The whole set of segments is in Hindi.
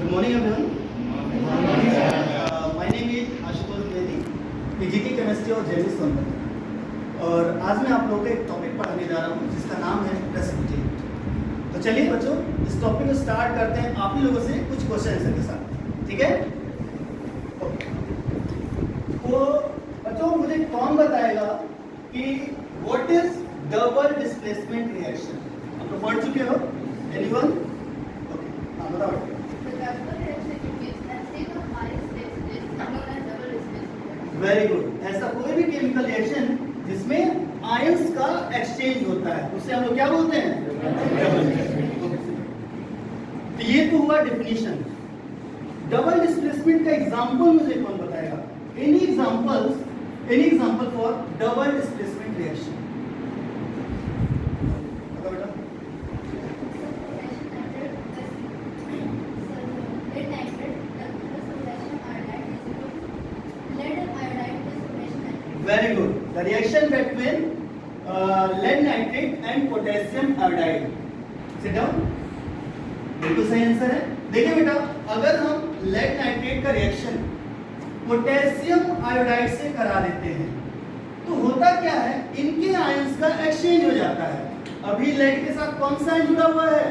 Good morning, everyone. My name is Ashutosh Dwivedi, PGT chemistry और जेनिस सोनभद्र। और आज मैं आप लोगों को एक टॉपिक पढ़ाने जा रहा हूँ जिसका नाम है प्रेसिपिटेट। तो चलिए बच्चों, इस टॉपिक को स्टार्ट करते हैं आप ही लोगों से कुछ क्वेश्चन आंसर के साथ, ठीक है? तो बच्चों, मुझे कौन बताएगा कि what is double displacement reaction? आप लोग पढ़ चुके हो? एनीवन? ओके, हाँ बताओ। Very good. ऐसा कोई भी केमिकल रिएक्शन जिसमें आयंस का एक्सचेंज होता है उसे हम लोग क्या बोलते हैं? तो ये तो हुआ डेफिनेशन। डबल डिस्प्लेसमेंट का एग्जांपल मुझे कौन बताएगा? Any example for double displacement reaction? Very good. The reaction between lead nitrate and potassium iodide. Sit down. बिल्कुल सही आंसर है। देखिए बेटा, अगर हम lead nitrate का रिएक्शन पोटेशियम आयोडाइड से करा देते हैं तो होता क्या है, इनके आयंस का एक्सचेंज हो जाता है। अभी lead के साथ कौन सा आयन जुड़ा हुआ है?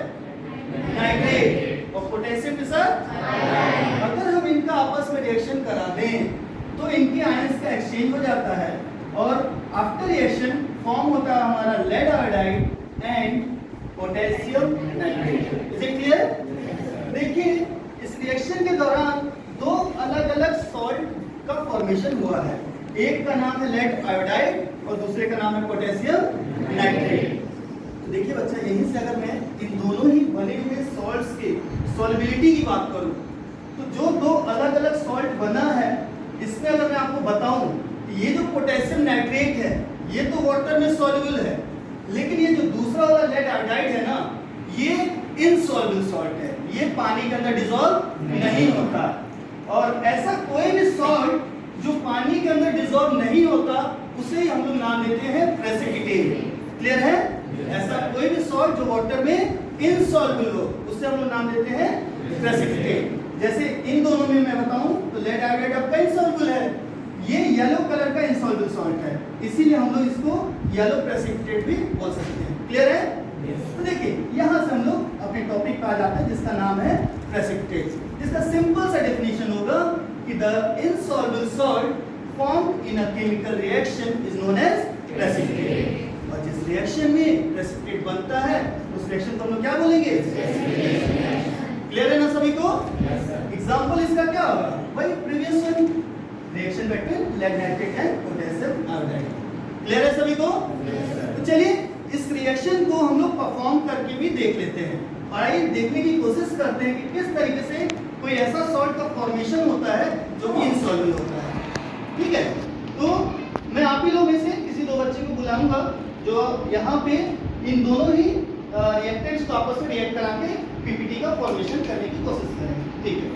नाइट्रेट। और पोटेशियम के साथ आयोडाइड। अगर हम इनका आपस में रिएक्शन करा दें तो इनके आयंस का एक्सचेंज हो जाता है और आफ्टर रिएक्शन फॉर्म होता है हमारा lead iodide and potassium nitrate. Is it clear? देखिए, इस रिएक्शन के दौरान दो अलग अलग सॉल्ट का फॉर्मेशन हुआ है। एक का नाम है लेड आयोडाइड और दूसरे का नाम है पोटेशियम नाइट्रेट। तो देखिए बच्चा, यहीं से अगर मैं इन दोनों ही बने हुए सॉल्ट्स के सॉल्युबिलिटी की बात करूं तो जो दो अलग अलग सॉल्ट बना है इसमें अगर मैं आपको बताऊं कि ये जो पोटेशियम नाइट्रेट है ये तो वाटर में सॉल्युबल है, लेकिन ये जो दूसरा वाला लेड आयोडाइड है ना, ये इनसॉल्युबल सॉल्ट है, ये पानी के अंदर डिसॉल्व नहीं होता। और ऐसा कोई भी सॉल्ट जो पानी के अंदर डिसॉल्व नहीं होता उसे ही हम लोग नाम देते हैं प्रेसिपिटेट। क्लियर है? ऐसा कोई भी सॉल्ट जो वाटर में इनसॉल्युबल हो उसे हम लोग नाम देते हैं प्रेसिपिटेट। जैसे इन दोनों में मैं बताऊं तो लेड आयोडाइड आपका इनसॉल्युबल है, ये येलो कलर का इनसॉल्युबल सॉल्ट है, इसीलिए हम लोग इसको येलो प्रेसिपिटेट भी बोल सकते हैं। क्लियर है? तो देखिए, यहां से हम लोग अपने टॉपिक पे आ जाते हैं जिसका नाम है प्रेसिपिटेट। जिसका सिंपल सा डेफिनेशन होगा कि the insoluble salt formed in a chemical reaction is known as precipitate. और जिस रिएक्शन में प्रेसिपिटेट बनता है उस रिएक्शन को हम लोग क्या बोलेंगे? क्लियर है ना सभी को? एग्जांपल इसका क्या होगा? वही previous one, reaction between lead nitrate and potassium iodide. Clear है सभी को? तो चलिए इस रिएक्शन को हम लोग परफॉर्म करके भी देख लेते हैं और आइए देखने की कोशिश करते हैं कि किस तरीके से कोई ऐसा सॉल्ट का फॉर्मेशन होता है जो कि इनसॉल्युबल होता है। ठीक है? तो मैं आप ही लोग में से किसी दो बच्चे को बुलाऊंगा जो यहाँ पे इन दोनों ही रिएक्टेंट्स को आपस में रिएक्ट करा के पीपीटी का फॉर्मेशन करने की कोशिश करेंगे। ठीक है?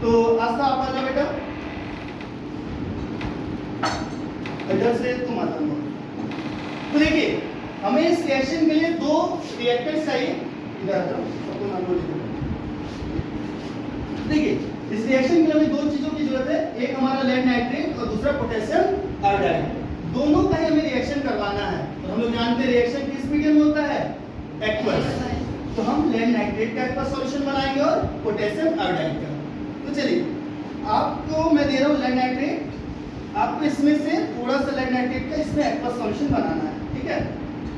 तो आस्था आप आ जाओ बेटा, इधर से तुम आ जाओ। तो देखिए, हमें इस रिएक्शन के लिए दो रिएक्टेंट्स चाहिए। इधर आ जाओ, सबको नाम बोल दीजिए। देखिए, इस रिएक्शन के लिए हमें दो चीजों की जरूरत है, एक हमारा लेड नाइट्रेट और दूसरा पोटेशियम आयोडाइड। दोनों का ही हमें रिएक्शन करवाना है और हम लोग जानते हैं रिएक्शन किस मीडियम में होता है? एक्वस। तो हम लेड नाइट्रेट का एक्वस सॉल्यूशन बनाएंगे और पोटेशियम आयोडाइड का। तो चलिए, आपको मैं दे रहा हूँ लेड नाइट्रेट, आपको इसमें से थोड़ा सा लेड नाइट्रेट का इसमें एक्वस सॉल्यूशन बनाना है। ठीक है?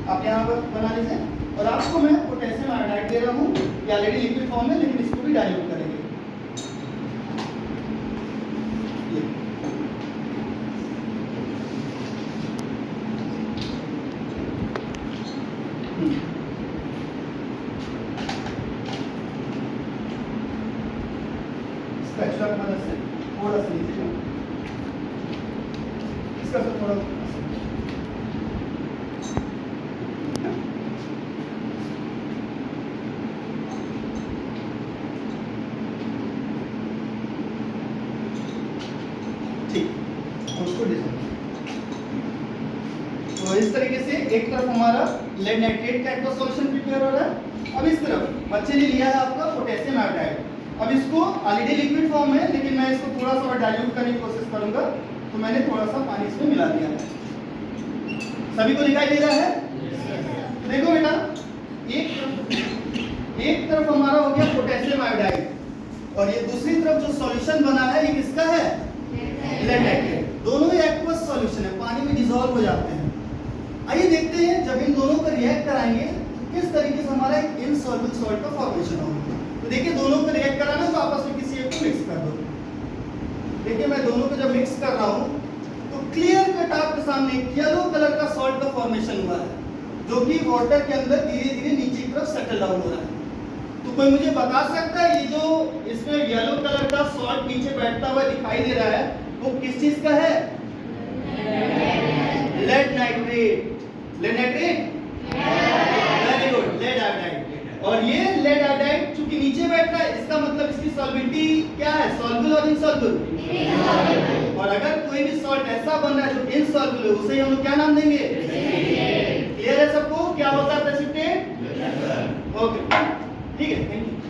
आप यहाँ पर बना लीजिए। और आपको मैं पोटेशियम आयोडाइड दे रहा हूँ, ये ऑलरेडी लिक्विड फॉर्म में, लेकिन इसको भी डाइल्यूट करेंगे। एक्स्ट्रा मदद से थोड़ा सा नीचे इसका से थोड़ा ठीक, उसको डिजाइन। तो इस तरीके से एक तरफ हमारा लेड नाइट्रेट का एक्वा सॉल्यूशन प्रिपेयर हो रहा है। अब इस तरफ बच्चे ने लिया है आपका पोटेशियम आयोडाइड। अब इसको ऑलरेडी लिक्विड फॉर्म है, लेकिन मैं इसको थोड़ा सा और डाइल्यूट करने की कोशिश करूंगा, तो मैंने थोड़ा सा पानी इसमें मिला दिया है। सभी को दिखाई दे रहा है? देखो बेटा, एक तरफ हमारा हो गया पोटेशियम आयोडाइड, और ये दूसरी तरफ जो सॉल्यूशन बना है ये किसका है? Lead nitrate. दोनों ही एक्वस सॉल्यूशन है, पानी में डिसॉल्व हो जाते हैं। आइए देखते हैं जब इन दोनों को रिएक्ट कराएंगे किस तरीके से हमारा एक इनसॉल्युबल सॉल्ट का फॉर्मेशन होगा। तो देखिए, दोनों को रिएक्ट कराना तो आपस में किसी एक को मिक्स कर दो। देखिए, मैं दोनों को जब मिक्स कर रहा हूं तो क्लियर कट आपके सामने येलो कलर का सॉल्ट का फॉर्मेशन हुआ है, जो कि वाटर के अंदर धीरे धीरे नीचे की तरफ सेटल डाउन हो रहा है। तो कोई मुझे बता सकता है ये जो इसमें येलो कलर का सॉल्ट नीचे बैठता हुआ दिखाई दे रहा है वो किस चीज का है? Lead nitrate. Lead nitrate, very good, lead iodide. और ये लेड आयोडाइड चूंकि नीचे बैठ रहा है, इसका मतलब इसकी सॉल्बिलिटी क्या है? सॉल्युबल और इनसॉल्युबल। और अगर कोई भी सॉल्ट ऐसा बन रहा है जो इनसॉल्युबल है, उसे हम लोग क्या नाम देंगे? क्लियर है सबको? क्या होता है प्रेसिपिटेट? ओके, ठीक है, थैंक यू।